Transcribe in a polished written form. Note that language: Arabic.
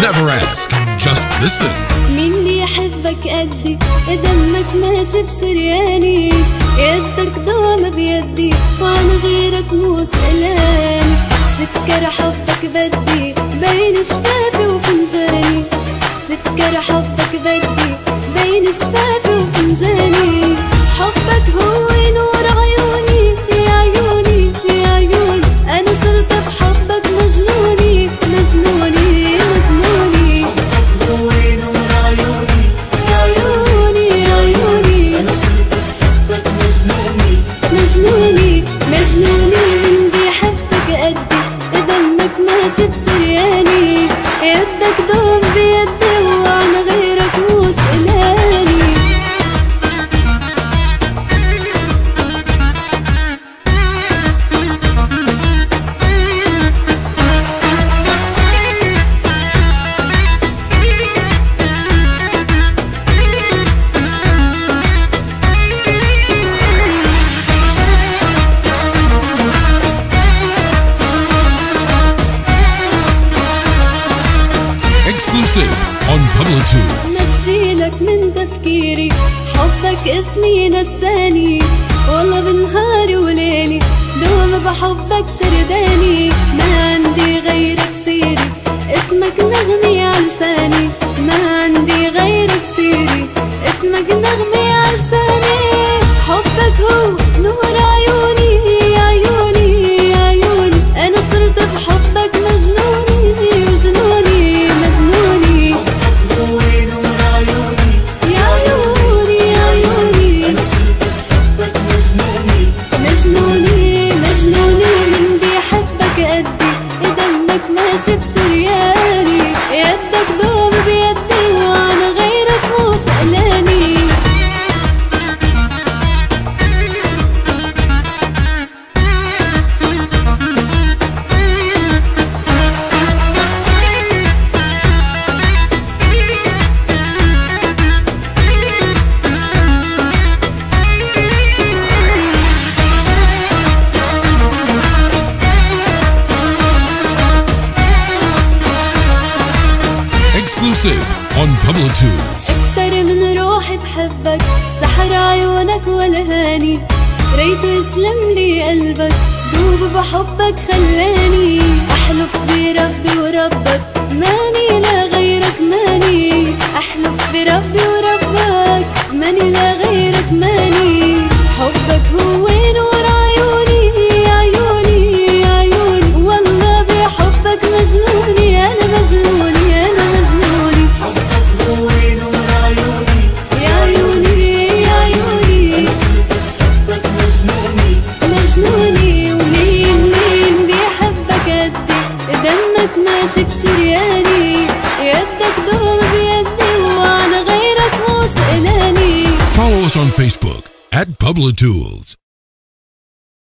Never ask, just listen. مين اللي يحبك قدي دمك ماشي بشرياني يدك دوم بيدي وانا غيرك مو سألاني سكر حبك بدي بين شفافي وفنجاني سكر حبك بدي بين شفافي وفنجاني حبك هو نور عيوني يا عيوني يا عيوني انا صرت بحبك مجنوني مجنوني مجنوني حبك هو نور عيوني يا عيوني يا عيوني أنا صرت بحبك مجنوني مجنوني مجنوني من بيحبك قدي دمك ماشي بشرياني يدك دوم بيدي وانا غيرك مو سألاني Exclusive on Public Tools. ما بشيلك من تفكيري حبك اسمي نساني والله بنهاري وليلي دوم بحبك شرداني ما عندي غيرك سيري اسمك نغمي على لساني ما عندي غيرك سيري اسمك نغمي على لساني حبك هو نور عيوني يا عيوني يا عيوني انا صرت بحبك مجنوني مجنوني مجنوني حبك هو نور عيوني يا عيوني يا عيوني أنا صرت بحبك مجنوني مجنوني مجنوني من بيحبك قدي دمك ماشي بشرياني يدك دوم بيدي وانا غيرك مو سألاني Exclusive on Public Tools. اكتر من روحي بحبك سحر عيونك والهاني ريته يسلم لي قلبك دوب بحبك خلاني احلف بربي وربك ماني لا غيرك ماني احلف بربي وربك ماني لا غيرك ماني حبك هو نور عيوني يا عيوني يا عيوني والله بحبك مجنوني انا مجنوني انا مجنوني حبك هو نور عيوني يا عيوني يا عيوني أنا صرت بحبك مجنوني مجنوني ومين مين بيحبك قدي دمك ماشي بشرياني يدك دوم بيدي وانا غيرك مو سألاني Follow us on Facebook at Public Tools.